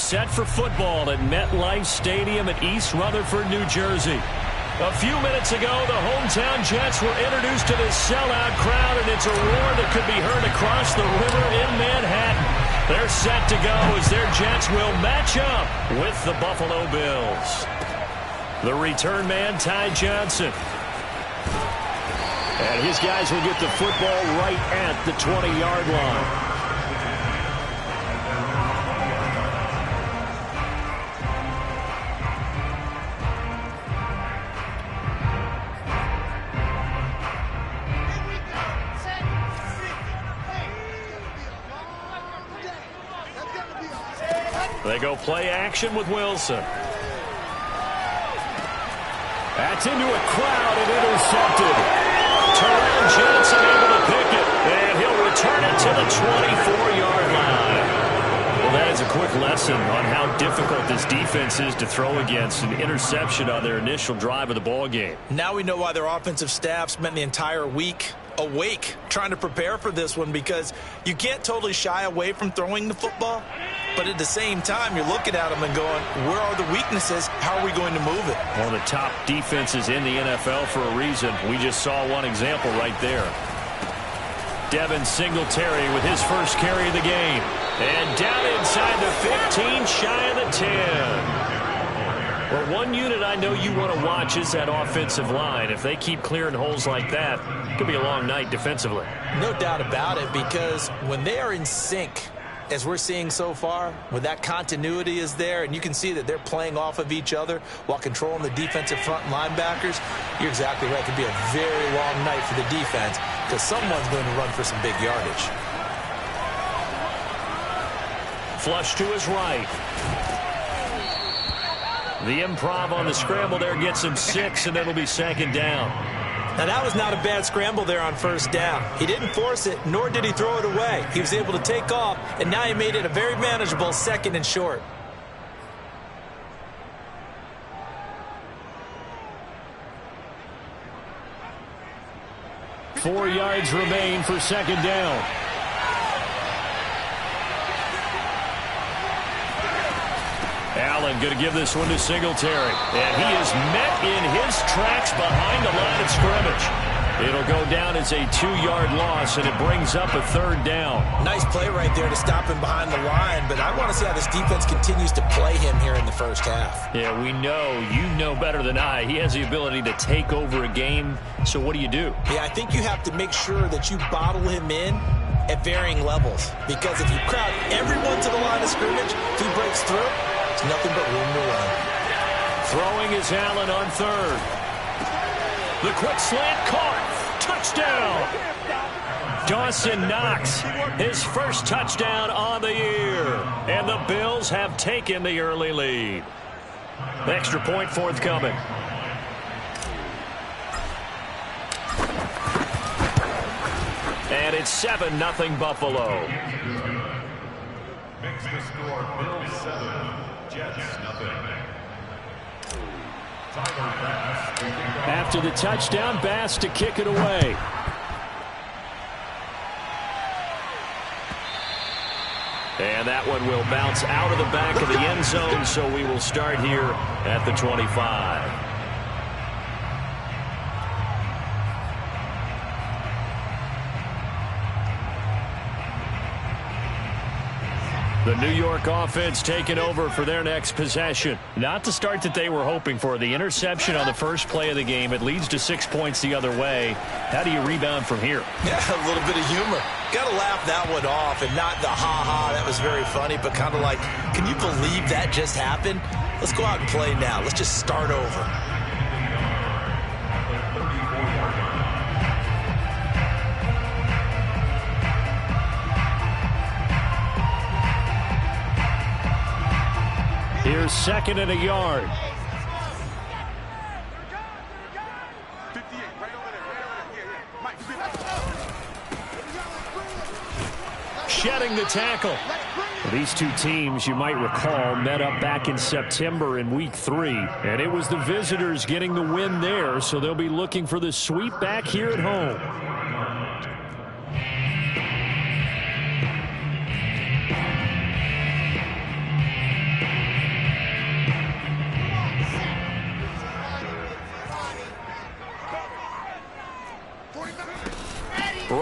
set for football at MetLife Stadium in East Rutherford, New Jersey. A few minutes ago, the hometown Jets were introduced to this sellout crowd, and it's a roar that could be heard across the river in Manhattan. They're set to go as their Jets will match up with the Buffalo Bills. The return man, Ty Johnson. And his guys will get the football right at the 20-yard line. They go play action with Wilson. That's into a crowd and intercepted. Terrell Johnson able to pick it, and he'll return it to the 24-yard line. Well, that is a quick lesson on how difficult this defense is to throw against. An interception on their initial drive of the ball game. Now we know why their offensive staff spent the entire week awake trying to prepare for this one, because you can't totally shy away from throwing the football. But at the same time, you're looking at them and going, where are the weaknesses? How are we going to move it? One of the top defenses in the NFL for a reason. We just saw one example right there. Devin Singletary with his first carry of the game. And down inside the 15, shy of the 10. Well, one unit I know you want to watch is that offensive line. If they keep clearing holes like that, it could be a long night defensively. No doubt about it, because when they are in sync, as we're seeing so far, when that continuity is there, and you can see that they're playing off of each other while controlling the defensive front linebackers, you're exactly right. It could be a very long night for the defense, because someone's going to run for some big yardage. Flush to his right. The improv on the scramble there gets him 6, and it'll be second down. Now, that was not a bad scramble there on first down. He didn't force it, nor did he throw it away. He was able to take off, and now he made it a very manageable second and short. Four yards remain for second down. Allen going to give this one to Singletary. And he is met in his tracks behind the line of scrimmage. It'll go down as a 2-yard loss, and it brings up a third down. Nice play right there to stop him behind the line, but I want to see how this defense continues to play him here in the first half. Yeah, we know. You know better than I. He has the ability to take over a game, so what do you do? Yeah, I think you have to make sure that you bottle him in at varying levels, because if you crowd everyone to the line of scrimmage, if he breaks through, it's nothing but room to run. Throwing is Allen on third. The quick slant caught. Touchdown. Dawson Knox, his first touchdown on the year. And the Bills have taken the early lead. The extra point forthcoming. And it's 7-0 Buffalo. Makes the score Bills 7, Jets nothing. After the touchdown, Bass to kick it away. And that one will bounce out of the back of the end zone, so we will start here at the 25. The New York offense taking over for their next possession. Not the start that they were hoping for. The interception on the first play of the game. It leads to 6 points the other way. How do you rebound from here? Yeah, a little bit of humor. Got to laugh that one off, and not the ha-ha, that was very funny, but kind of like, can you believe that just happened? Let's go out and play now. Let's just start over. Here's second and a yard. Shedding the tackle. These two teams, you might recall, met up back in September in Week 3. And it was the visitors getting the win there, so they'll be looking for the sweep back here at home.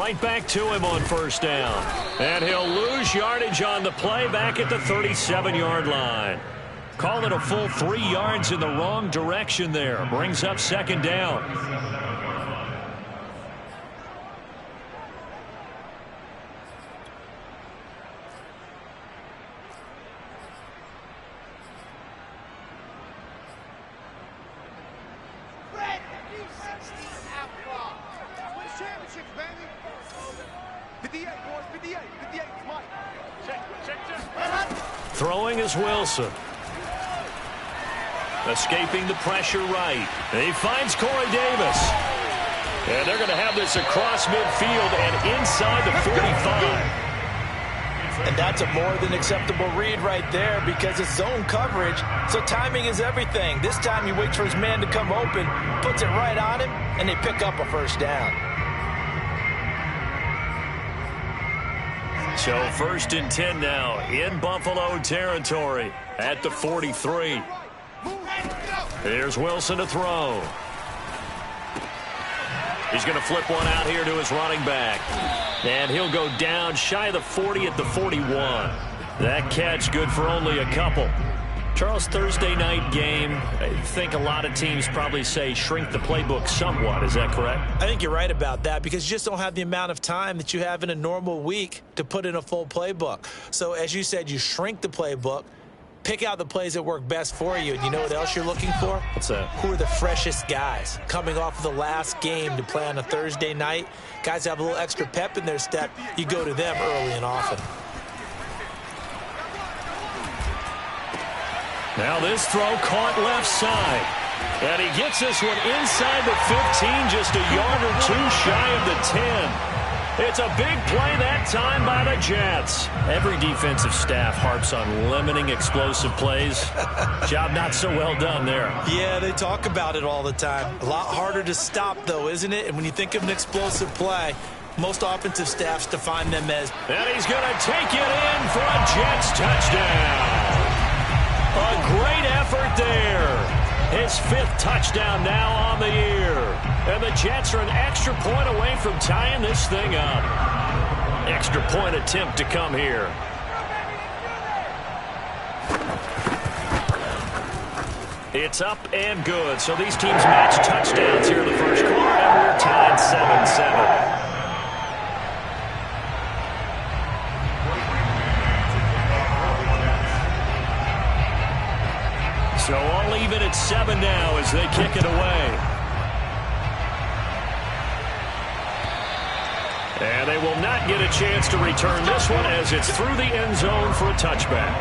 right back to him on first down. And he'll lose yardage on the play back at the 37-yard line. Call it a full 3 yards in the wrong direction there. Brings up second down. Throwing is Wilson. Escaping the pressure right. He finds Corey Davis. And they're going to have this across midfield and inside the 45. And that's a more than acceptable read right there because it's zone coverage, so timing is everything. This time he waits for his man to come open, puts it right on him, and they pick up a first down. So 1st and 10 now in Buffalo territory at the 43. Here's Wilson to throw. He's going to flip one out here to his running back. And he'll go down shy of the 40 at the 41. That catch good for only a couple. Charles, Thursday night game, I think a lot of teams probably say shrink the playbook somewhat. Is that correct? I think you're right about that because you just don't have the amount of time that you have in a normal week to put in a full playbook. So as you said, you shrink the playbook, pick out the plays that work best for you. And you know what else you're looking for? What's that? Who are the freshest guys coming off of the last game to play on a Thursday night? Guys have a little extra pep in their step. You go to them early and often. Now this throw caught left side. And he gets this one inside the 15, just a yard or two shy of the 10. It's a big play that time by the Jets. Every defensive staff harps on limiting explosive plays. Job not so well done there. Yeah, they talk about it all the time. A lot harder to stop, though, isn't it? And when you think of an explosive play, most offensive staffs define them as... And he's going to take it in for a Jets touchdown. A great effort there. His 5th touchdown now on the year. And the Jets are an extra point away from tying this thing up. Extra point attempt to come here. It's up and good. So these teams match touchdowns here in the first quarter, and we're tied 7-7. So all even at 7 now as they kick it away. And they will not get a chance to return this one as it's through the end zone for a touchback.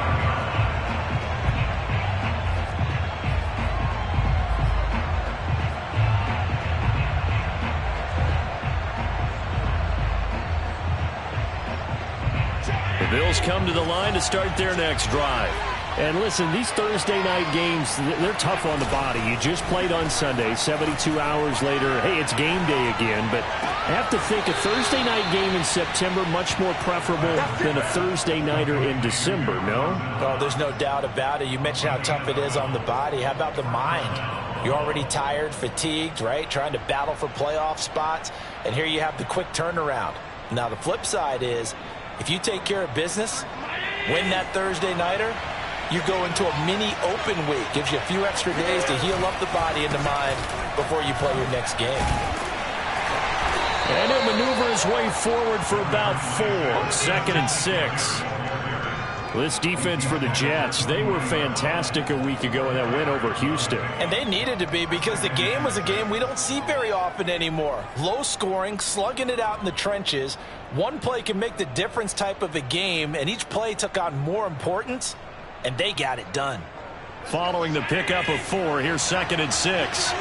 The Bills come to the line to start their next drive. And listen, these Thursday night games, they're tough on the body. You just played on Sunday, 72 hours later, hey, it's game day again. But I have to think a Thursday night game in September much more preferable than a Thursday nighter in December, no? Oh, there's no doubt about it. You mentioned how tough it is on the body. How about the mind? You're already tired, fatigued, right? Trying to battle for playoff spots. And here you have the quick turnaround. Now, the flip side is, if you take care of business, win that Thursday nighter, you go into a mini open week. Gives you a few extra days to heal up the body and the mind before you play your next game. And he'll maneuver his way forward for about 4. 2nd and 6. This defense for the Jets, they were fantastic a week ago in that win over Houston. And they needed to be because the game was a game we don't see very often anymore. Low scoring, slugging it out in the trenches. One play can make the difference type of a game, and each play took on more importance. And they got it done. Following the pickup of 4, here's 2nd and 6.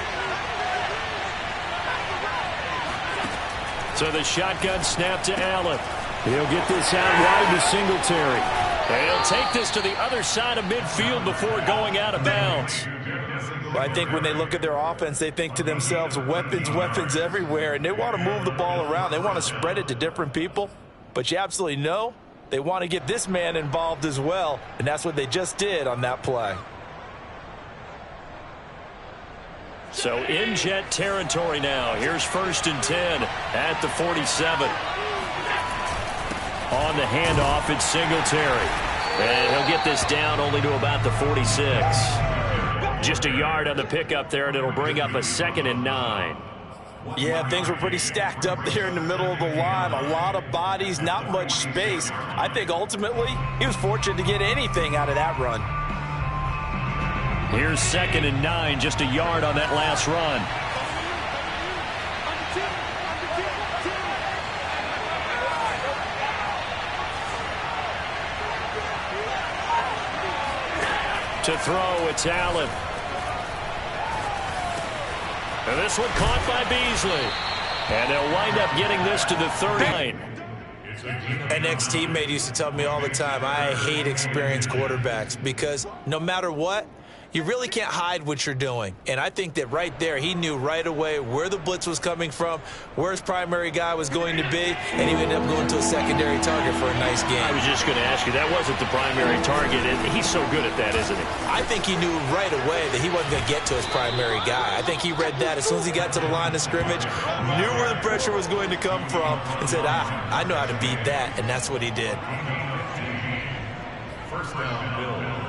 So the shotgun snap to Allen. He'll get this out wide to Singletary. And he'll take this to the other side of midfield before going out of bounds. Well, I think when they look at their offense, they think to themselves, weapons, weapons everywhere. And they want to move the ball around. They want to spread it to different people. But you absolutely know they want to get this man involved as well, and that's what they just did on that play. So in Jet territory now. Here's 1st and 10 at the 47. On the handoff, it's Singletary. And he'll get this down only to about the 46. Just a yard on the pickup there, and it'll bring up a 2nd and 9. Yeah, things were pretty stacked up there in the middle of the line. A lot of bodies, not much space. I think ultimately he was fortunate to get anything out of that run. Here's 2nd and 9, just a yard on that last run. To throw, it's Allen. And this one caught by Beasley. And they'll wind up getting this to the 39. An ex-teammate used to tell me all the time, I hate experienced quarterbacks because no matter what, you really can't hide what you're doing. And I think that right there, he knew right away where the blitz was coming from, where his primary guy was going to be, and he ended up going to a secondary target for a nice game. I was just going to ask you, that wasn't the primary target, and he's so good at that, isn't he? I think he knew right away that he wasn't going to get to his primary guy. I think he read that as soon as he got to the line of scrimmage, knew where the pressure was going to come from, and said, I know how to beat that, and that's what he did. First down, Bills.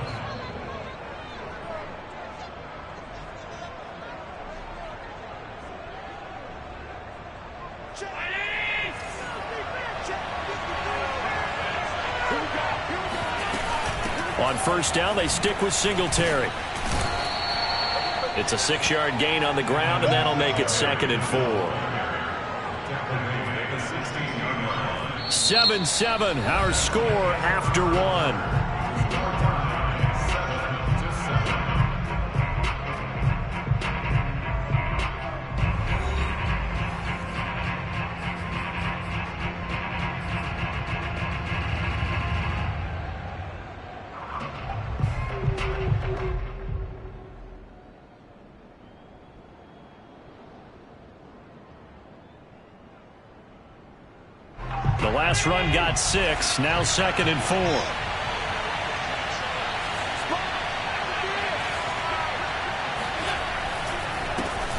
On 1st down, they stick with Singletary. It's a 6-yard gain on the ground, and that'll make it 2nd and 4. 7-7, our score after 1. The last run got 6, now 2nd and 4.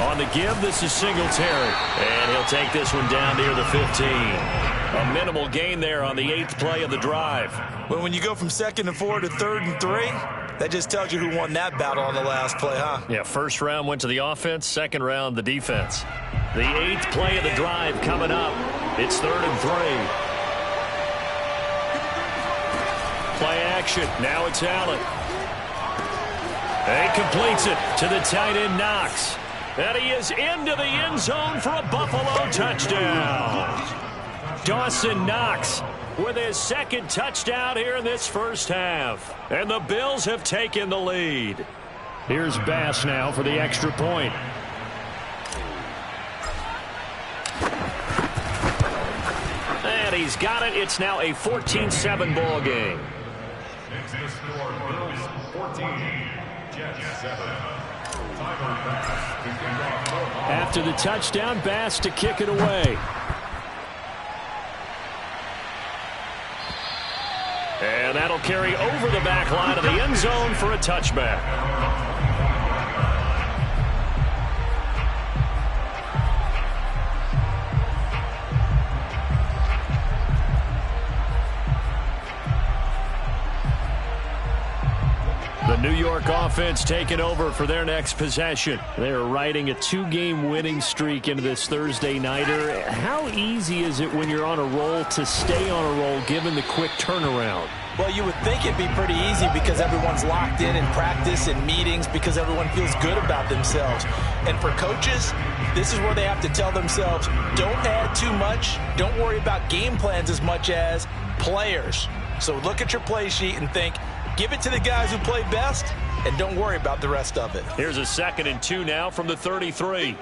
On the give, this is Singletary. And he'll take this one down near the 15. A minimal gain there on the 8th play of the drive. Well, when you go from 2nd and 4 to 3rd and 3, that just tells you who won that battle on the last play, huh? Yeah, 1st round went to the offense, 2nd round the defense. The 8th play of the drive coming up. It's 3rd and 3. Play action. Now it's Allen. And he completes it to the tight end, Knox. And he is into the end zone for a Buffalo touchdown. Dawson Knox with his 2nd touchdown here in this first half. And the Bills have taken the lead. Here's Bass now for the extra point. And he's got it. It's now a 14-7 ball game. Next to score, Bills 14, Jets 7. After the touchdown, Bass to kick it away. And that'll carry over the back line of the end zone for a touchback. The New York offense taking over for their next possession. They're riding a 2-game winning streak into this Thursday nighter. How easy is it when you're on a roll to stay on a roll given the quick turnaround? Well, you would think it'd be pretty easy because everyone's locked in practice and meetings because everyone feels good about themselves. And for coaches, this is where they have to tell themselves, don't add too much. Don't worry about game plans as much as players. So look at your play sheet and think, give it to the guys who play best, and don't worry about the rest of it. Here's a 2nd and 2 now from the 33.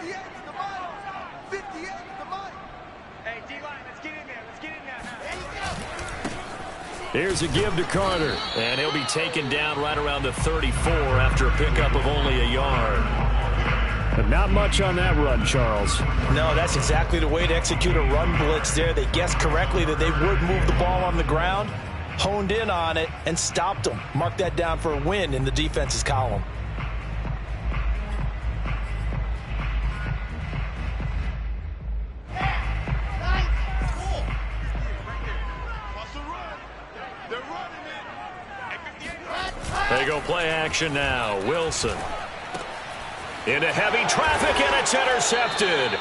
Here's a give to Carter, and he'll be taken down right around the 34 after a pickup of only a yard. But not much on that run, Charles. No, that's exactly the way to execute a run blitz there. They guessed correctly that they would move the ball on the ground, honed in on it, and stopped them. Mark that down for a win in the defense's column. They go play action now. Wilson. Into heavy traffic, and it's intercepted.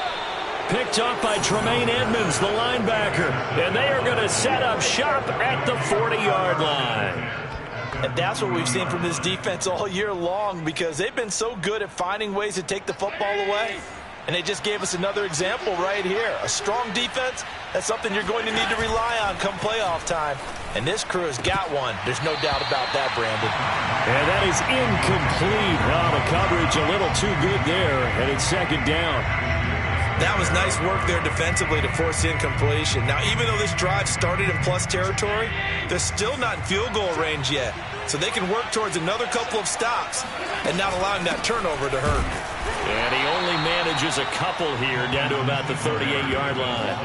Picked up by Tremaine Edmonds, the linebacker. And they are going to set up shop at the 40-yard line. And that's what we've seen from this defense all year long, because they've been so good at finding ways to take the football away. And they just gave us another example right here. A strong defense, that's something you're going to need to rely on come playoff time. And this crew has got one. There's no doubt about that, Brandon. And that is incomplete. Oh, the coverage a little too good there, and it's second down. That was nice work there defensively to force the incompletion. Now, even though this drive started in plus territory, they're still not in field goal range yet. So they can work towards another couple of stops and not allowing that turnover to hurt. And he only manages a couple here down to about the 38-yard line.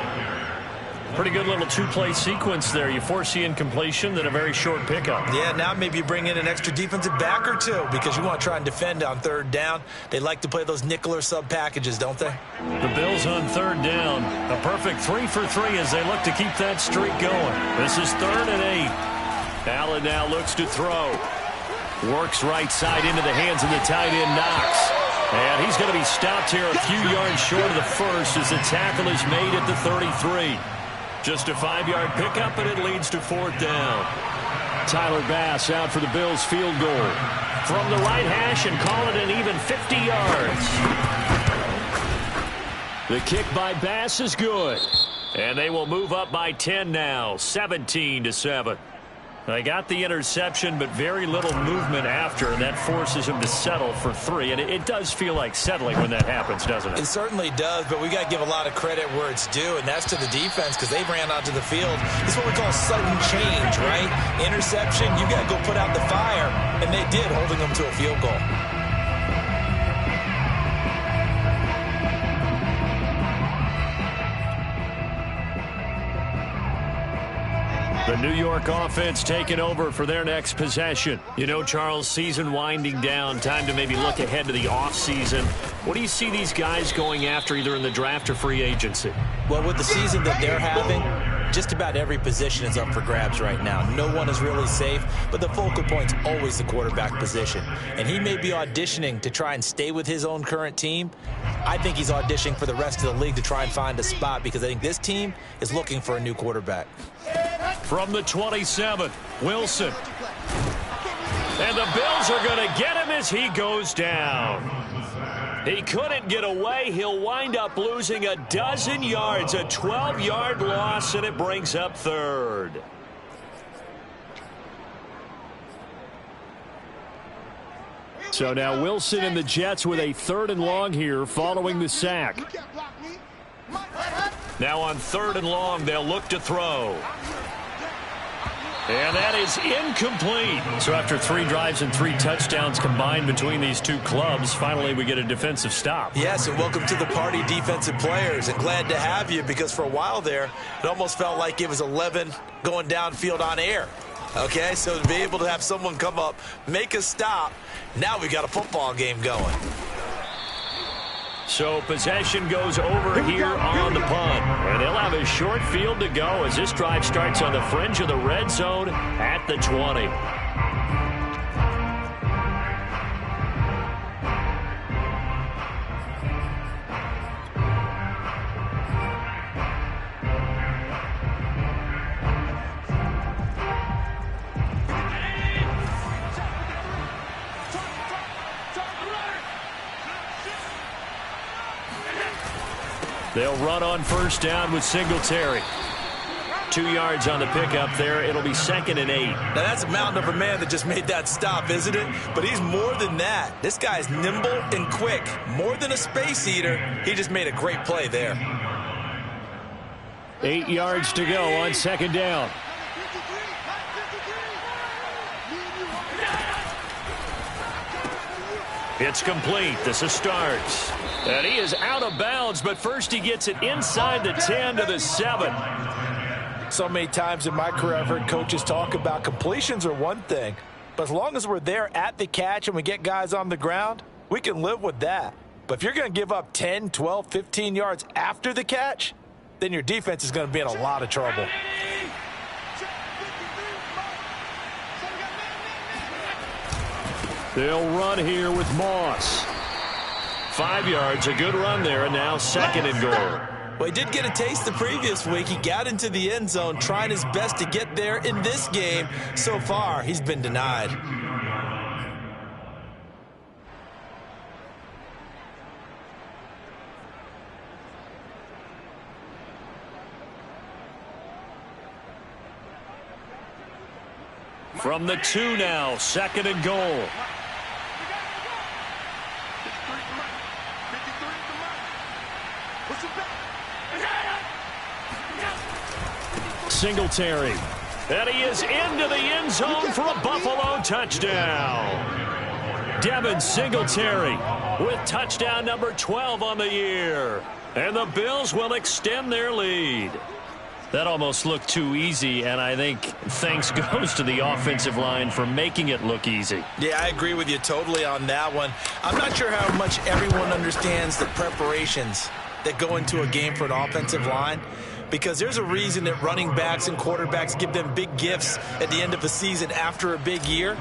Pretty good little two-play sequence there. You force the incompletion, then a very short pickup. Yeah, now maybe you bring in an extra defensive back or two because you want to try and defend on third down. They like to play those nickel or sub packages, don't they? The Bills on third down. A perfect 3 for 3 as they look to keep that streak going. This is 3rd and 8. Allen now looks to throw. Works right side into the hands of the tight end, Knox. And he's going to be stopped here a few yards short of the first as the tackle is made at the 33. Just a 5-yard pickup, and it leads to 4th down. Tyler Bass out for the Bills field goal. From the right hash and call it an even 50 yards. The kick by Bass is good. And they will move up by 10 now, 17-7. They got the interception, but very little movement after, and that forces him to settle for 3. And it does feel like settling when that happens, doesn't it? It certainly does, but we got to give a lot of credit where it's due, and that's to the defense because they ran onto the field. This is what we call sudden change, right? Interception, you got to go put out the fire, and they did, holding them to a field goal. The New York offense taking over for their next possession. You know, Charles, season winding down, time to maybe look ahead to the offseason. What do you see these guys going after either in the draft or free agency? Well, with the season that they're having, just about every position is up for grabs right now. No one is really safe, but the focal point's always the quarterback position. And he may be auditioning to try and stay with his own current team. I think he's auditioning for the rest of the league to try and find a spot because I think this team is looking for a new quarterback. From the 27, Wilson. And the Bills are going to get him as he goes down. He couldn't get away. He'll wind up losing a dozen yards, a 12-yard loss, and it brings up 3rd. So now Wilson and the Jets with a 3rd and long here following the sack. Now on 3rd and long, they'll look to throw. And that is incomplete. So after 3 drives and 3 touchdowns combined between these two clubs, finally we get a defensive stop. Yes, and welcome to the party, defensive players. And glad to have you because for a while there, it almost felt like it was 11 going downfield on air. Okay, so to be able to have someone come up, make a stop, now we got a football game going. So possession goes over here on the punt. And they'll have a short field to go as this drive starts on the fringe of the red zone at the 20. They'll run on 1st down with Singletary. 2 yards on the pickup there. It'll be 2nd and 8. Now, that's a mountain of a man that just made that stop, isn't it? But he's more than that. This guy's nimble and quick. More than a space eater. He just made a great play there. 8 yards to go on 2nd down. It's complete. This is starts. And he is out of bounds, but first he gets it inside the 10 to the 7. So many times in my career I've heard coaches talk about completions are one thing, but as long as we're there at the catch and we get guys on the ground, we can live with that. But if you're going to give up 10, 12, 15 yards after the catch, then your defense is going to be in a lot of trouble. They'll run here with Moss. 5 yards, a good run there, and now 2nd and goal. Well, he did get a taste the previous week. He got into the end zone, trying his best to get there in this game. So far, he's been denied. From the 2 now, 2nd and goal. Singletary. And he is into the end zone for a Buffalo touchdown. Devin Singletary with touchdown number 12 on the year. And the Bills will extend their lead. That almost looked too easy, and I think thanks goes to the offensive line for making it look easy. Yeah, I agree with you totally on that one. I'm not sure how much everyone understands the preparations that go into a game for an offensive line, because there's a reason that running backs and quarterbacks give them big gifts at the end of a season after a big year.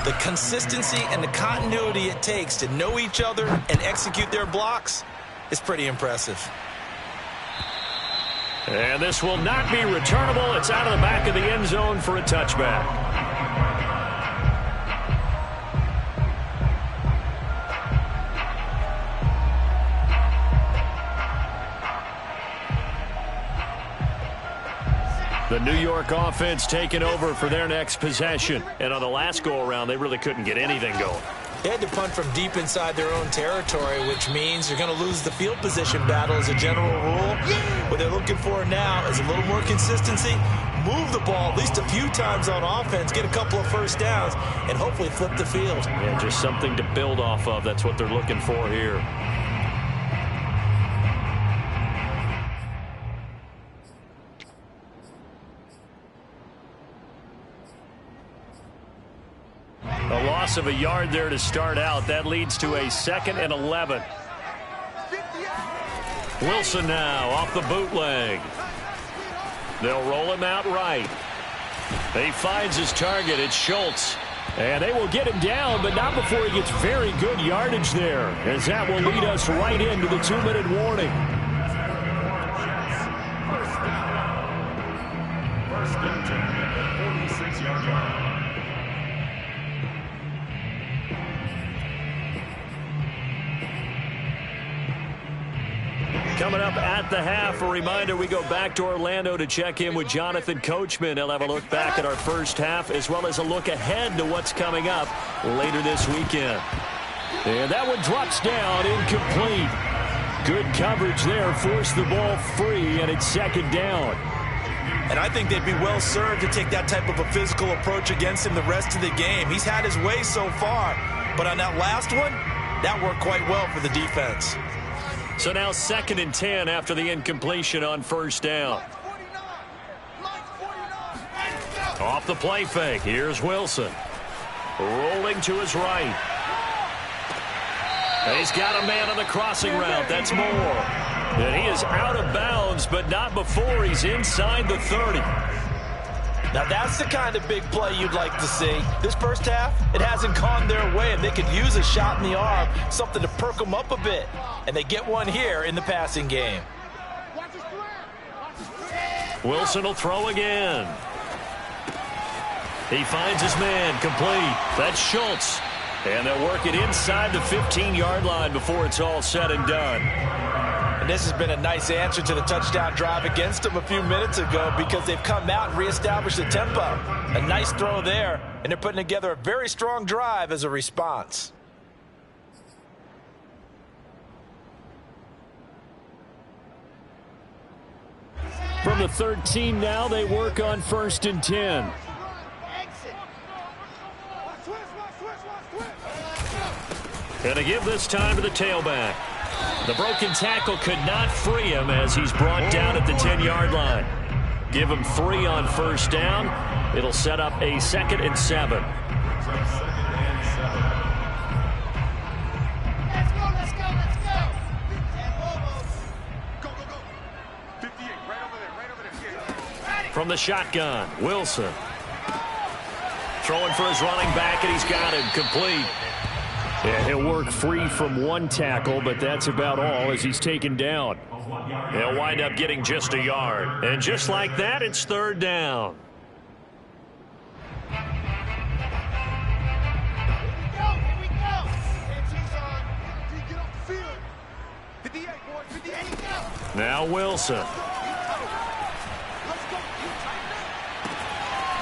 The consistency and the continuity it takes to know each other and execute their blocks is pretty impressive. And this will not be returnable. It's out of the back of the end zone for a touchback. The New York offense taking over for their next possession. And on the last go-around, they really couldn't get anything going. They had to punt from deep inside their own territory, which means they're going to lose the field position battle as a general rule. What they're looking for now is a little more consistency, move the ball at least a few times on offense, get a couple of first downs, and hopefully flip the field. Yeah, just something to build off of. That's what they're looking for here. A loss of a yard there to start out. That leads to a 2nd and 11. Wilson now off the bootleg. They'll roll him out right. He finds his target. It's Schultz. And they will get him down, but not before he gets very good yardage there, as that will lead us right into the 2-minute warning. First and 10 at the 46-yard line. Coming up at the half, a reminder, we go back to Orlando to check in with Jonathan Coachman. He'll have a look back at our first half as well as a look ahead to what's coming up later this weekend. And that one drops down, incomplete. Good coverage there, forced the ball free, and it's 2nd down. And I think they'd be well served to take that type of a physical approach against him the rest of the game. He's had his way so far, but on that last one, that worked quite well for the defense. So now 2nd and 10 after the incompletion on first down. Off the play fake. Here's Wilson. Rolling to his right. He's got a man on the crossing route. That's Moore. And he is out of bounds, but not before he's inside the 30. Now that's the kind of big play you'd like to see. This first half, it hasn't gone their way, and they could use a shot in the arm, something to perk them up a bit. And they get one here in the passing game. Wilson will throw again. He finds his man, complete. That's Schultz. And they'll work it inside the 15-yard line before it's all said and done. And this has been a nice answer to the touchdown drive against them a few minutes ago, because they've come out and reestablished the tempo. A nice throw there, and they're putting together a very strong drive as a response. From the 13 now, they work on 1st and 10. And to give this time to the tailback. The broken tackle could not free him as he's brought down at the 10-yard line. Give him 3 on first down. It'll set up a 2nd and 7. Let's go, let's go, let's go. Go, go, go. 58, right over there, right over there. From the shotgun, Wilson. throwing for his running back, and he's got it complete. Yeah, he'll work free from one tackle, but that's about all as he's taken down. He'll wind up getting just a yard. And just like that, it's third down. Now Wilson.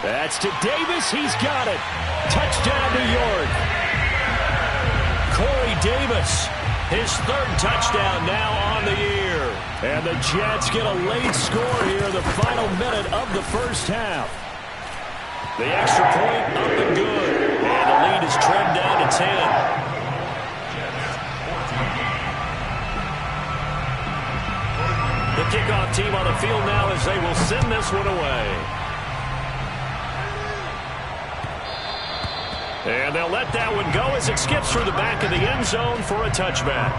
That's to Davis. He's got it. Touchdown, New York. Corey Davis, his third touchdown now on the year. And the Jets get a late score here in the final minute of the first half. The extra point up and good. And the lead is trimmed down to 10. The kickoff team on the field now as they will send this one away. And they'll let that one go as it skips through the back of the end zone for a touchback.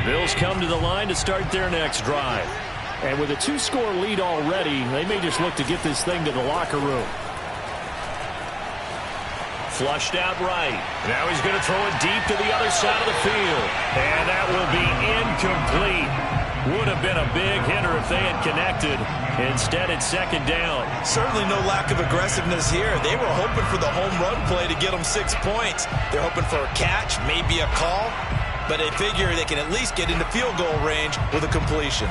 Bills come to the line to start their next drive. And with a two-score lead already, they may just look to get this thing to the locker room. Flushed out right. Now he's going to throw it deep to the other side of the field. And that will be incomplete. Would have been a big hitter if they had connected. Instead, it's second down. Certainly no lack of aggressiveness here. They were hoping for the home run play to get them 6 points. They're hoping for a catch, maybe a call. But they figure they can at least get into field goal range with a completion.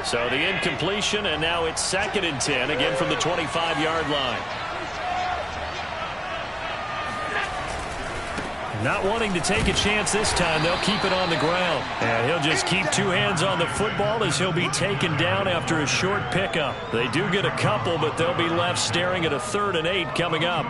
So the incompletion, and now it's 2nd and 10, again from the 25-yard line. Not wanting to take a chance this time, they'll keep it on the ground. And he'll just keep two hands on the football as he'll be taken down after a short pickup. They do get a couple, but they'll be left staring at a 3rd and 8 coming up.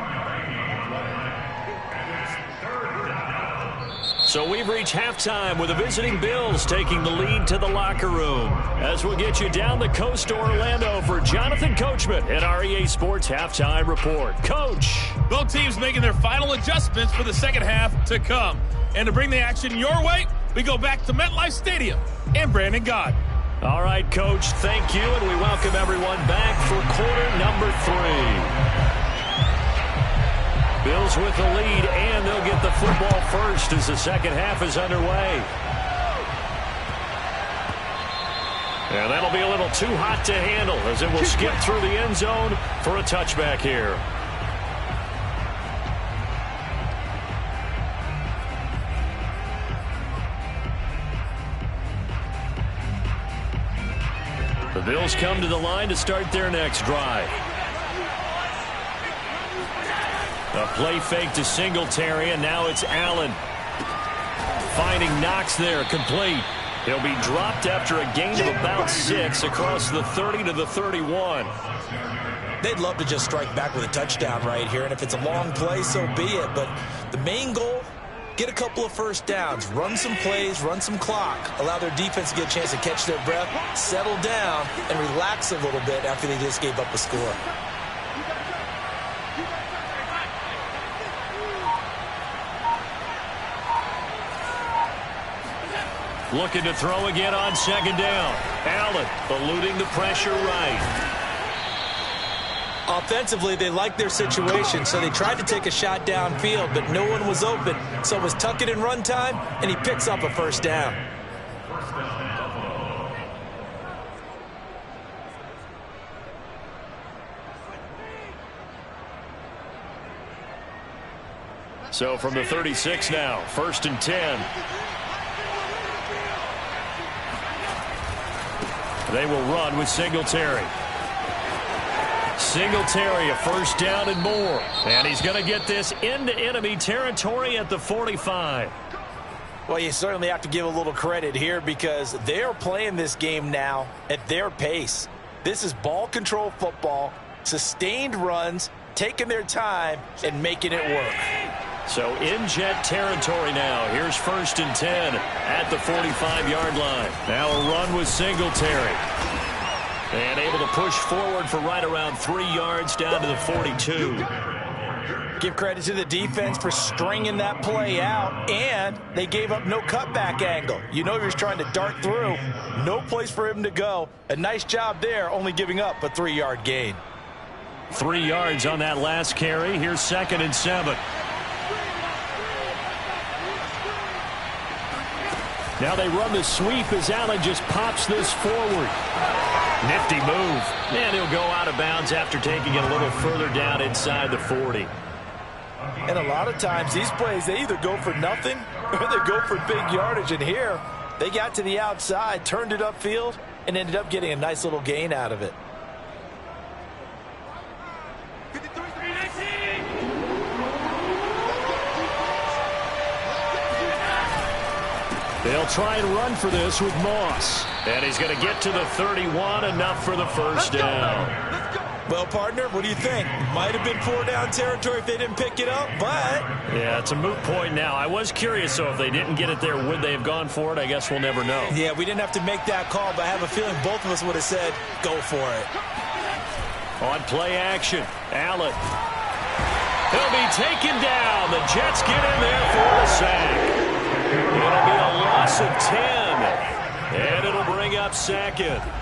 So we've reached halftime with the visiting Bills taking the lead to the locker room. As we'll get you down the coast to Orlando for Jonathan Coachman at our EA Sports Halftime Report. Coach. Both teams making their final adjustments for the second half to come. And to bring the action your way, we go back to MetLife Stadium and Brandon Gott. All right, Coach, thank you, and we welcome everyone back for quarter number 3. Bills with the lead, and they'll get the football first as the second half is underway. And that'll be a little too hot to handle as it will skip through the end zone for a touchback here. The Bills come to the line to start their next drive. A play fake to Singletary, and now it's Allen. Finding Knox there, complete. He'll be dropped after a gain of about 6 across the 30 to the 31. They'd love to just strike back with a touchdown right here, and if it's a long play, so be it. But the main goal, get a couple of first downs, run some plays, run some clock, allow their defense to get a chance to catch their breath, settle down, and relax a little bit after they just gave up a score. Looking to throw again on second down. Allen eluding the pressure right. Offensively, they liked their situation, so they tried to take a shot downfield, but no one was open. So it was tuck it and run time, and he picks up a first down. So from the 36 now, 1st and 10. They will run with Singletary. Singletary, a first down and more. And he's going to get this into enemy territory at the 45. Well, you certainly have to give a little credit here because they're playing this game now at their pace. This is ball control football, sustained runs, taking their time, and making it work. So in Jet territory now. Here's 1st and 10 at the 45-yard line. Now a run with Singletary. And able to push forward for right around 3 yards down to the 42. Give credit to the defense for stringing that play out, and they gave up no cutback angle. You know he was trying to dart through. No place for him to go. A nice job there, only giving up a 3-yard gain. 3 yards on that last carry. Here's 2nd and 7. Now they run the sweep as Allen just pops this forward. Nifty move. And he'll go out of bounds after taking it a little further down inside the 40. And a lot of times these plays, they either go for nothing or they go for big yardage. And here, they got to the outside, turned it upfield, and ended up getting a nice little gain out of it. They'll try and run for this with Moss. And he's going to get to the 31, enough for the first down. Well, partner, what do you think? Might have been 4-down territory if they didn't pick it up, but... Yeah, it's a moot point now. I was curious, so if they didn't get it there, would they have gone for it? I guess we'll never know. Yeah, we didn't have to make that call, but I have a feeling both of us would have said, go for it. On play action, Allen. He'll be taken down. The Jets get in there for the sack. It'll be a loss of 10, and it'll bring up 2nd.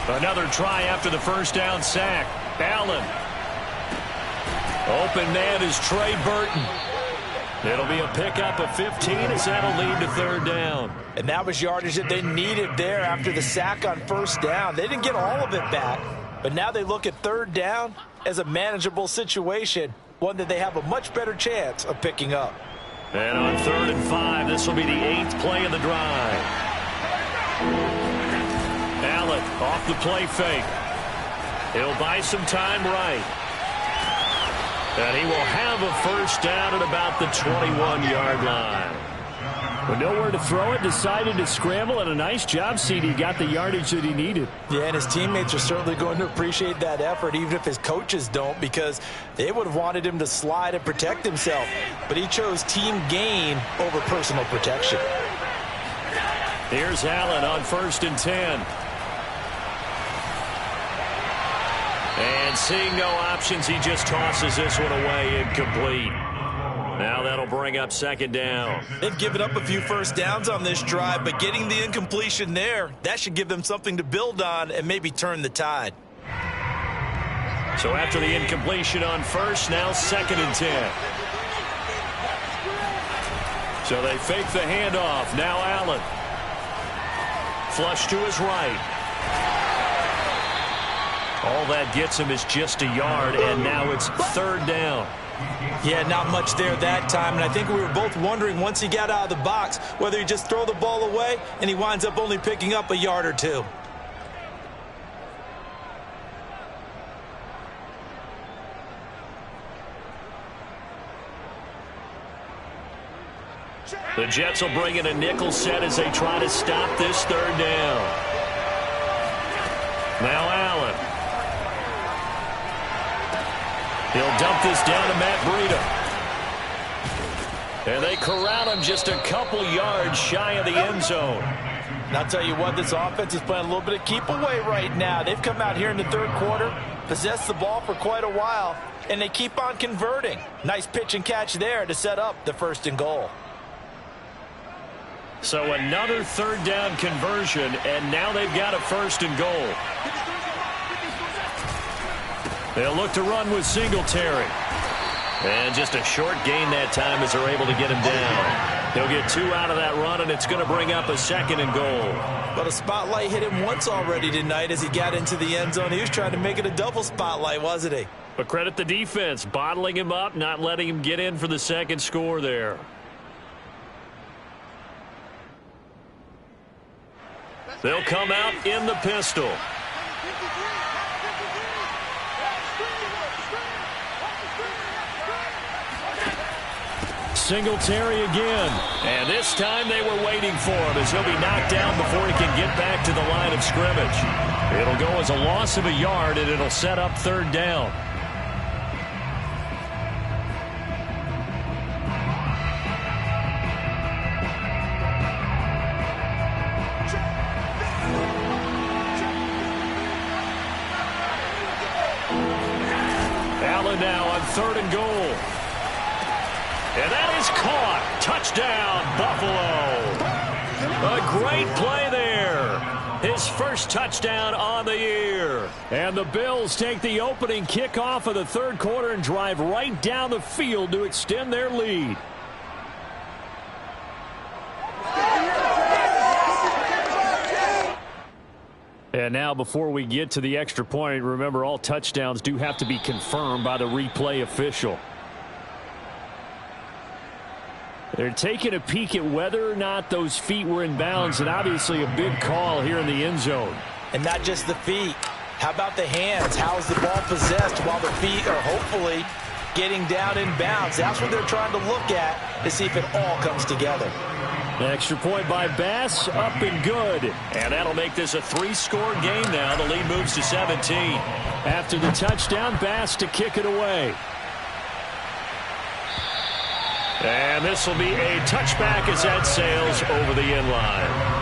Another try after the first down sack. Allen. Open man is Trey Burton. It'll be a pickup of 15 as that'll lead to 3rd down. And that was yardage that they needed there after the sack on 1st down. They didn't get all of it back, but now they look at 3rd down as a manageable situation, one that they have a much better chance of picking up. And on 3rd and 5, this will be the 8th play of the drive. Allen off the play fake. He'll buy some time right. And he will have a first down at about the 21-yard line. With nowhere to throw it, decided to scramble, and a nice job, CD. Got the yardage that he needed. Yeah, and his teammates are certainly going to appreciate that effort, even if his coaches don't, because they would have wanted him to slide and protect himself. But he chose team gain over personal protection. Here's Allen on 1st and 10. And seeing no options, he just tosses this one away, incomplete. Now that'll bring up 2nd down. They've given up a few first downs on this drive, but getting the incompletion there, that should give them something to build on and maybe turn the tide. So after the incompletion on 1st, now 2nd and 10. So they fake the handoff. Now Allen. Flush to his right. All that gets him is just a yard, and now it's 3rd down. Yeah, not much there that time, and I think we were both wondering once he got out of the box whether he just throw the ball away and he winds up only picking up a yard or two. The Jets will bring in a nickel set as they try to stop this 3rd down. Now Allen. He'll dump this down to Matt Breida. And they corral him just a couple yards shy of the end zone. And I'll tell you what, this offense is playing a little bit of keep away right now. They've come out here in the 3rd quarter, possessed the ball for quite a while, and they keep on converting. Nice pitch and catch there to set up the 1st and goal. So another 3rd down conversion, and now they've got a 1st and goal. They'll look to run with Singletary. And just a short gain that time as they're able to get him down. They'll get 2 out of that run, and it's going to bring up a 2nd and goal. But a spotlight hit him once already tonight as he got into the end zone. He was trying to make it a double spotlight, wasn't he? But credit the defense, bottling him up, not letting him get in for the 2nd score there. They'll come out in the pistol. Singletary again. And this time they were waiting for him as he'll be knocked down before he can get back to the line of scrimmage. It'll go as a loss of a yard, and it'll set up third down. Allen now on 3rd and goal. And that is caught. Touchdown, Buffalo. A great play there. His first touchdown on the year. And the Bills take the opening kickoff of the 3rd quarter and drive right down the field to extend their lead. And now before we get to the extra point, remember all touchdowns do have to be confirmed by the replay official. They're taking a peek at whether or not those feet were in bounds, and obviously a big call here in the end zone. And not just the feet. How about the hands? How is the ball possessed while the feet are hopefully getting down in bounds? That's what they're trying to look at to see if it all comes together. An extra point by Bass, up and good. And that'll make this a 3-score game now. The lead moves to 17. After the touchdown, Bass to kick it away. And this will be a touchback as that sails over the end line.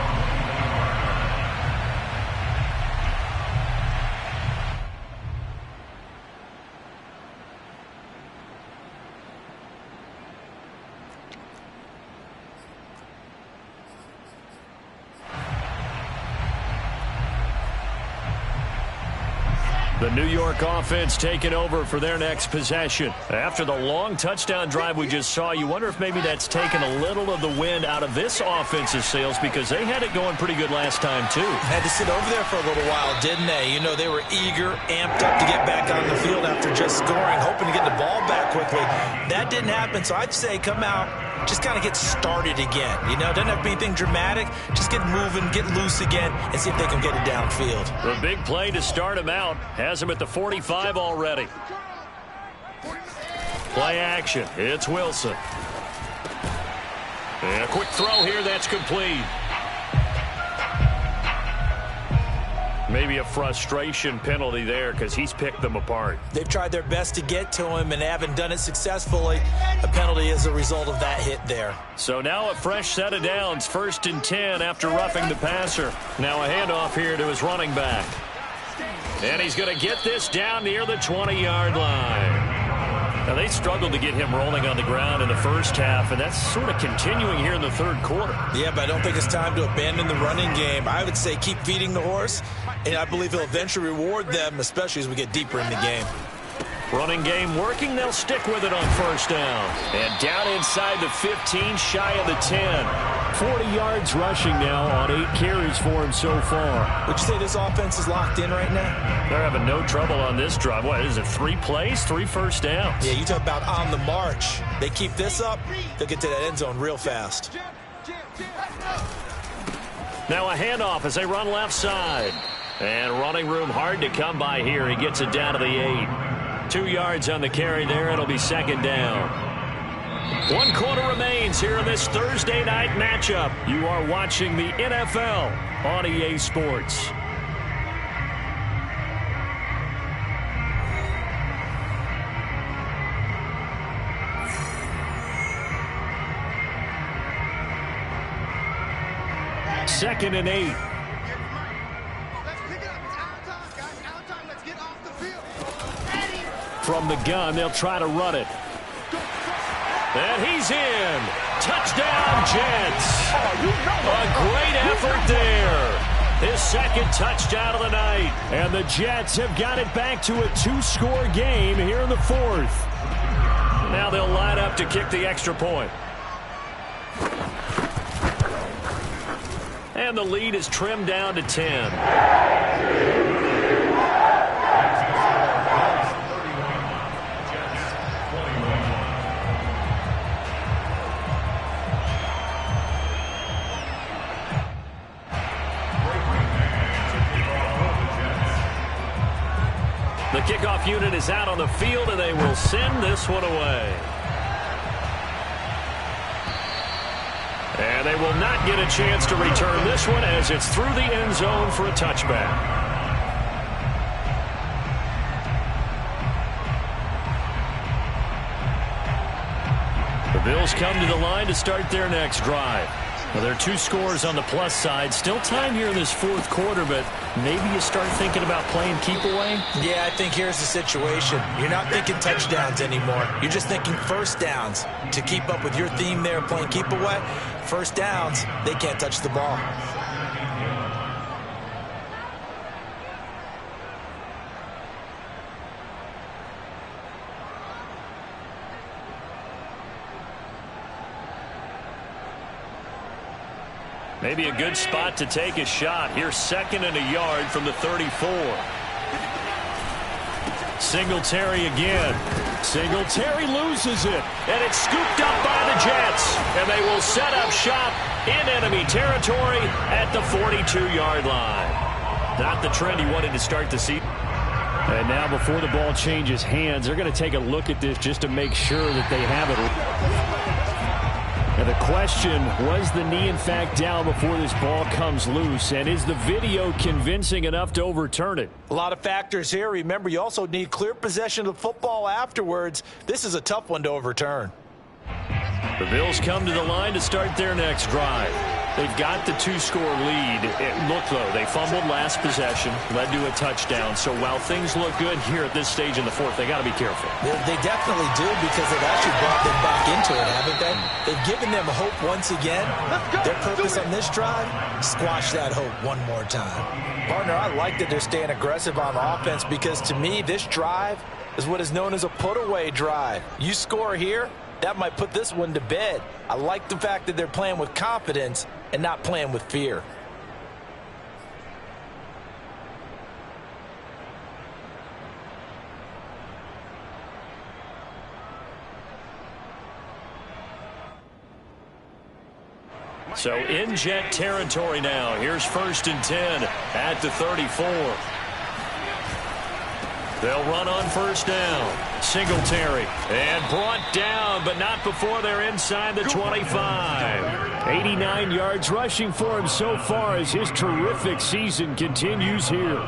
The New York offense taking over for their next possession. After the long touchdown drive we just saw, you wonder if maybe that's taken a little of the wind out of this offense's sails, because they had it going pretty good last time, too. Had to sit over there for a little while, didn't they? You know, they were eager, amped up to get back on the field after just scoring, hoping to get the ball back quickly. That didn't happen, so I'd say come out, just kind of get started again. You know, doesn't have to be anything dramatic. Just get moving, get loose again, and see if they can get it downfield. The big play to start him out has him at the 45 already. Play action. It's Wilson. And a quick throw here that's complete. Maybe a frustration penalty there because he's picked them apart. They've tried their best to get to him and haven't done it successfully. A penalty as a result of that hit there. So now a fresh set of downs. 1st and 10 after roughing the passer. Now a handoff here to his running back. And he's going to get this down near the 20-yard line. Now, they struggled to get him rolling on the ground in the first half, and that's sort of continuing here in the 3rd quarter. Yeah, but I don't think it's time to abandon the running game. I would say keep feeding the horse, and I believe he'll eventually reward them, especially as we get deeper in the game. Running game working. They'll stick with it on 1st down. And down inside the 15, shy of the 10. 40 yards rushing now on 8 carries for him so far. Would you say this offense is locked in right now? They're having no trouble on this drive. What is it, 3 plays, 3 first downs? Yeah, you talk about on the march. They keep this up, they'll get to that end zone real fast. Now a handoff as they run left side. And running room hard to come by here. He gets it down to the 8. 2 yards on the carry there. It'll be 2nd down. 1 quarter remains here in this Thursday night matchup. You are watching the NFL on EA Sports. Second and 8. From the gun, they'll try to run it. And he's in. Touchdown, Jets. A great effort there. His 2nd touchdown of the night. And the Jets have got it back to a 2-score game here in the 4th. Now they'll line up to kick the extra point. And the lead is trimmed down to 10. The kickoff unit is out on the field, and they will send this one away. And they will not get a chance to return this one as it's through the end zone for a touchback. The Bills come to the line to start their next drive. Well, there are 2 scores on the plus side. Still time here in this fourth quarter, but maybe you start thinking about playing keep away? Yeah, I think here's the situation. You're not thinking touchdowns anymore. You're just thinking first downs. To keep up with your theme there, playing keep away, first downs, they can't touch the ball. Maybe a good spot to take a shot. Here's 2nd and a yard from the 34. Singletary again. Singletary loses it. And it's scooped up by the Jets. And they will set up shop in enemy territory at the 42-yard line. Not the trend he wanted to start the season. And now before the ball changes hands, they're going to take a look at this just to make sure that they have it. Now the question, was the knee in fact down before this ball comes loose? And is the video convincing enough to overturn it? A lot of factors here. Remember, you also need clear possession of the football afterwards. This is a tough one to overturn. The Bills come to the line to start their next drive. They've got the 2-score lead. Look, though, they fumbled last possession, led to a touchdown. So while things look good here at this stage in the fourth, they got to be careful. They definitely do, because they've actually brought them back into it, haven't they? They've given them hope once again. Their purpose on this drive, squash that hope one more time. Partner, I like that they're staying aggressive on offense, because to me, this drive is what is known as a put-away drive. You score here, that might put this one to bed. I like the fact that they're playing with confidence and not playing with fear. So in Jet territory now. Here's 1st and 10 at the 34. They'll run on 1st down. Singletary. And brought down, but not before they're inside the 25. 89 yards rushing for him so far as his terrific season continues here.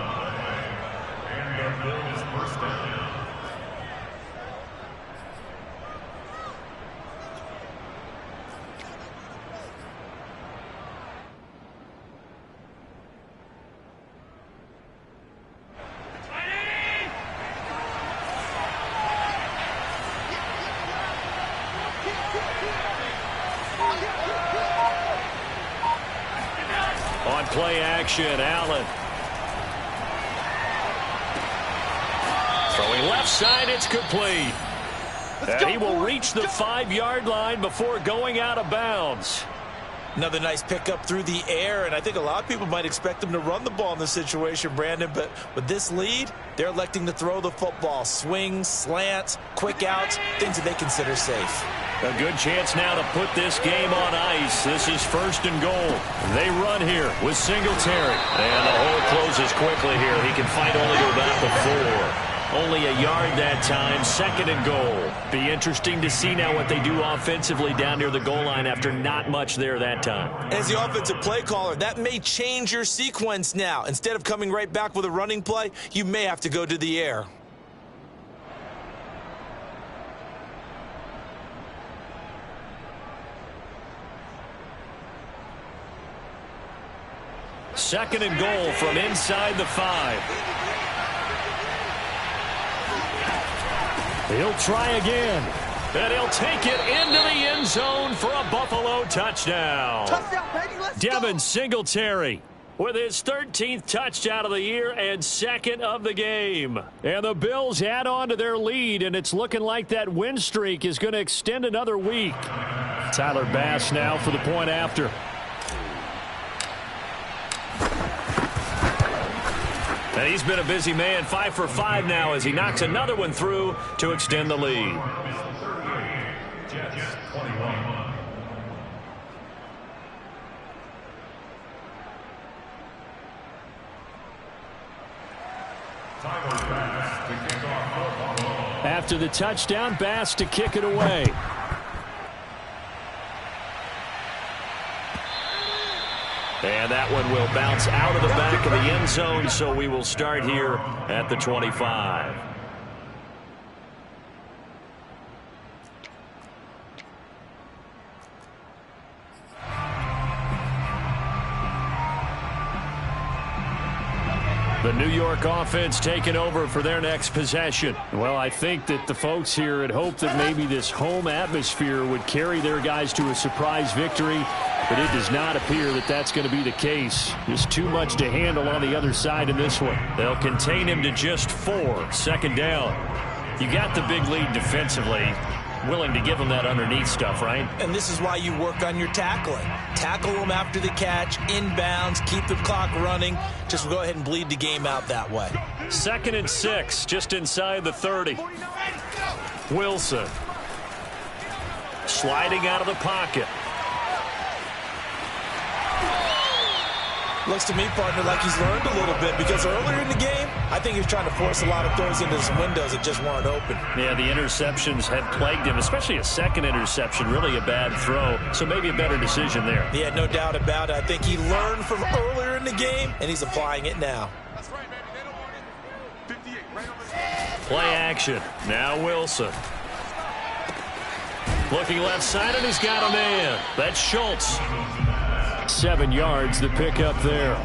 On play action, Allen. Throwing left side, it's complete. And he will reach the 5-yard line before going out of bounds. Another nice pickup through the air, and I think a lot of people might expect them to run the ball in this situation, Brandon, but with this lead, they're electing to throw the football. Swings, slants, quick outs, things that they consider safe. A good chance now to put this game on ice. This is 1st and goal. They run here with Singletary. And the hole closes quickly here. He can fight only to about the 4. Only a yard that time, 2nd and goal. Be interesting to see now what they do offensively down near the goal line after not much there that time. As the offensive play caller, that may change your sequence now. Instead of coming right back with a running play, you may have to go to the air. Second and goal from inside the 5. He'll try again. And he'll take it into the end zone for a Buffalo touchdown. Touchdown, baby, let's Devin go. Singletary with his 13th touchdown of the year and 2nd of the game. And the Bills add on to their lead, and it's looking like that win streak is going to extend another week. Tyler Bass now for the point after. And he's been a busy man, 5 for 5 now as he knocks another one through to extend the lead. Jets 21. Tyler Bass. After the touchdown, Bass to kick it away. And that one will bounce out of the back of the end zone, so we will start here at the 25. The New York offense taking over for their next possession. Well, I think that the folks here had hoped that maybe this home atmosphere would carry their guys to a surprise victory, but it does not appear that that's going to be the case. Just too much to handle on the other side in this one. They'll contain him to just 4. Second down. You got the big lead defensively. Willing to give them that underneath stuff, right? And this is why you work on your tackling. Tackle them after the catch, inbounds, keep the clock running. Just go ahead and bleed the game out that way. 2nd and 6, just inside the 30. Wilson. Sliding out of the pocket. Looks to me, partner, like he's learned a little bit, because earlier in the game, I think he was trying to force a lot of throws into some windows that just weren't open. Yeah, the interceptions had plagued him, especially a second interception, really a bad throw. So maybe a better decision there. Yeah, no doubt about it. I think he learned from earlier in the game, and he's applying it now. Play action. Now Wilson. Looking left side, and he's got a man. That's Schultz. 7 yards the pick up there.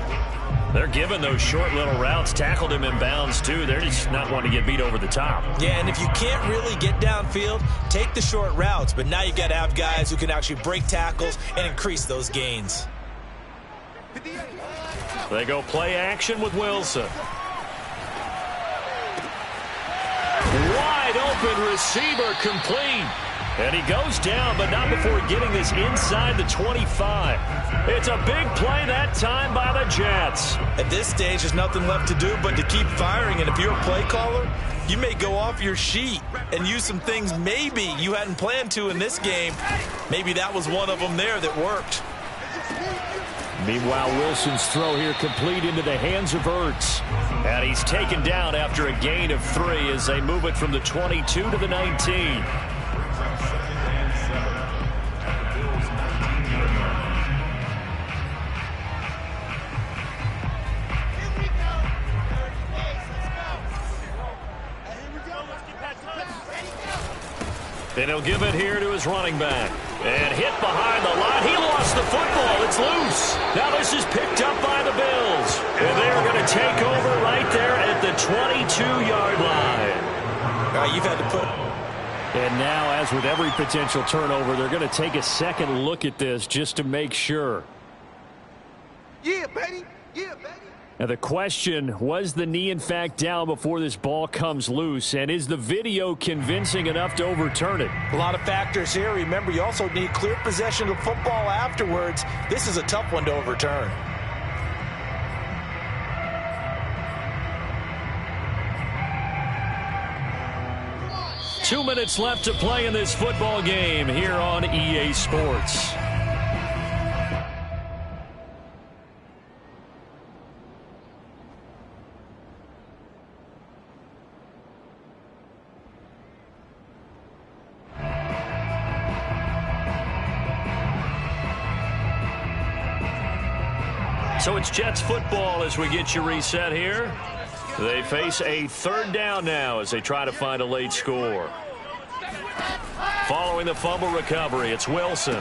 They're giving those short little routes. Tackled him in bounds, too. They're just not wanting to get beat over the top. Yeah, and if you can't really get downfield, take the short routes. But now you got to have guys who can actually break tackles and increase those gains. They go play action with Wilson. Wide open receiver complete. And he goes down, but not before getting this inside the 25. It's a big play that time by the Jets. At this stage, there's nothing left to do but to keep firing. And if you're a play caller, you may go off your sheet and use some things maybe you hadn't planned to in this game. Maybe that was one of them there that worked. Meanwhile, Wilson's throw here complete into the hands of Ertz. And he's taken down after a gain of 3 as they move it from the 22 to the 19. And he'll give it here to his running back. And hit behind the line. He lost the football. It's loose. Now this is picked up by the Bills. And they're going to take over right there at the 22-yard line. You've had to put... And now, as with every potential turnover, they're going to take a second look at this just to make sure. Yeah, baby. Yeah, baby. Now the question, was the knee in fact down before this ball comes loose? And is the video convincing enough to overturn it? A lot of factors here. Remember, you also need clear possession of football afterwards. This is a tough one to overturn. Two minutes left to play in this football game here on EA Sports. So it's Jets football as we get you reset here. They face a 3rd down now as they try to find a late score. Following the fumble recovery, it's Wilson.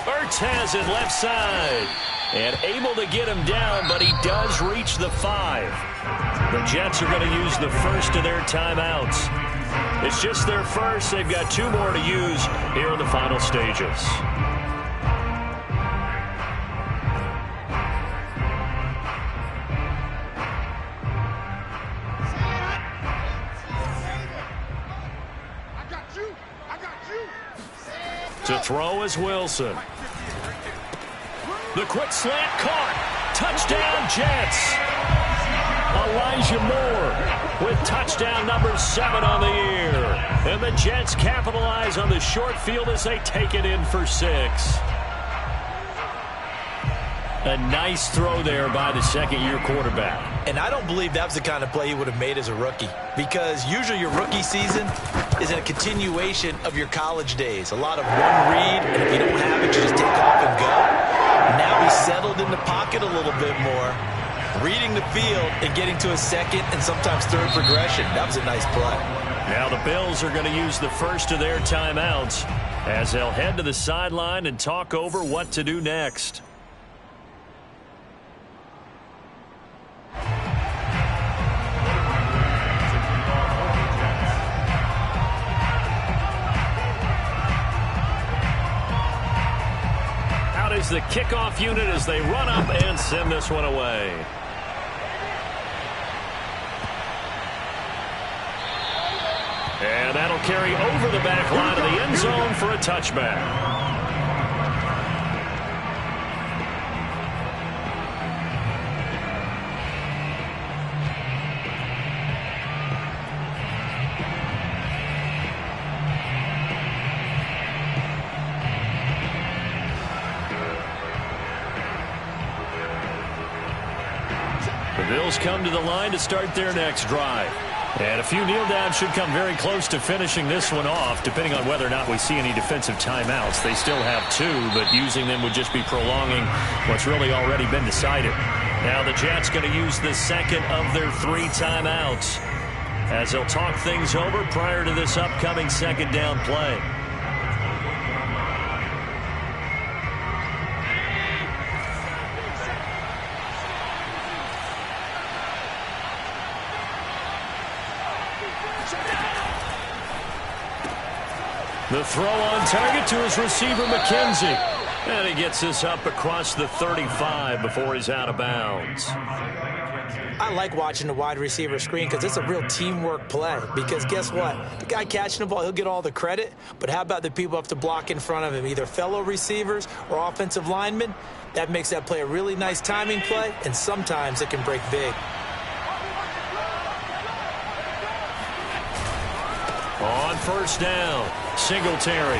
Ertz has it left side. And able to get him down, but he does reach the 5. The Jets are going to use the first of their timeouts. It's just their first. They've got 2 more to use here in the final stages. To throw is Wilson. The quick slant caught. Touchdown, Jets. Elijah Moore with touchdown number 7 on the year. And the Jets capitalize on the short field as they take it in for 6. A nice throw there by the second-year quarterback. And I don't believe that was the kind of play he would have made as a rookie, because usually your rookie season is a continuation of your college days. A lot of one read, and if you don't have it, you just take off and go. Now he's settled in the pocket a little bit more, reading the field and getting to a second and sometimes third progression. That was a nice play. Now the Bills are going to use the first of their timeouts as they'll head to the sideline and talk over what to do next. Out is the kickoff unit as they run up and send this one away. And that'll carry over the back line of the end zone for a touchback. The Bills come to the line to start their next drive. And a few kneel downs should come very close to finishing this one off, depending on whether or not we see any defensive timeouts. They still have 2, but using them would just be prolonging what's really already been decided. Now the Jets going to use the second of their 3 timeouts as they'll talk things over prior to this upcoming second down play. The throw on target to his receiver, McKenzie. And he gets this up across the 35 before he's out of bounds. I like watching the wide receiver screen because it's a real teamwork play. Because guess what? The guy catching the ball, he'll get all the credit. But how about the people up to block in front of him, either fellow receivers or offensive linemen? That makes that play a really nice timing play, and sometimes it can break big. On first down, Singletary.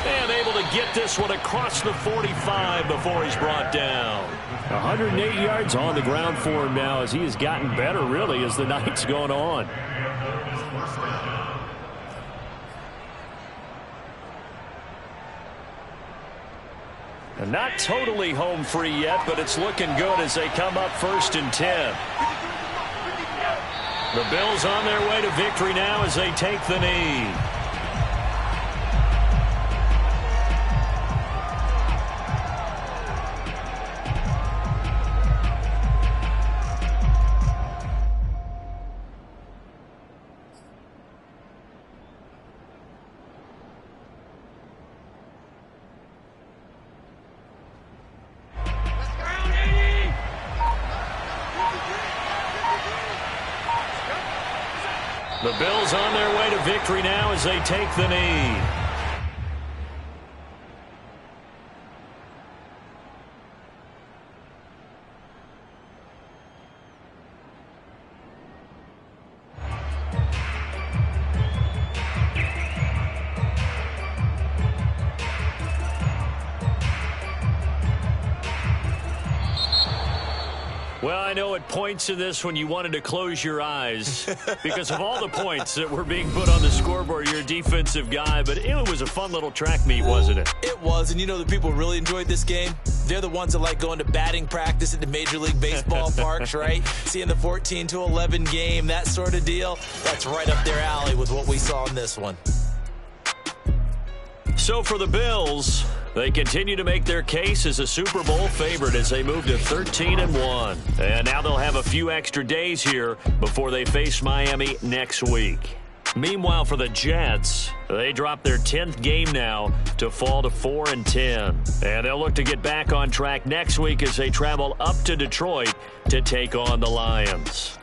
And able to get this one across the 45 before he's brought down. 108 yards on the ground for him now as he has gotten better, really, as the night's gone on. And not totally home free yet, but it's looking good as they come up 1st and 10. The Bills on their way to victory now as they take the knee. The Bills on their way to victory now as they take the knee. Well, I know at points in this when you wanted to close your eyes because of all the points that were being put on the scoreboard. You're a defensive guy, but it was a fun little track meet, wasn't it? It was, and you know the people who really enjoyed this game? They're the ones that like going to batting practice at the Major League Baseball parks, right? Seeing the 14-11 game, that sort of deal. That's right up their alley with what we saw in this one. So for the Bills, they continue to make their case as a Super Bowl favorite as they move to 13-1. And now they'll have a few extra days here before they face Miami next week. Meanwhile, for the Jets, they drop their 10th game now to fall to 4-10. And they'll look to get back on track next week as they travel up to Detroit to take on the Lions.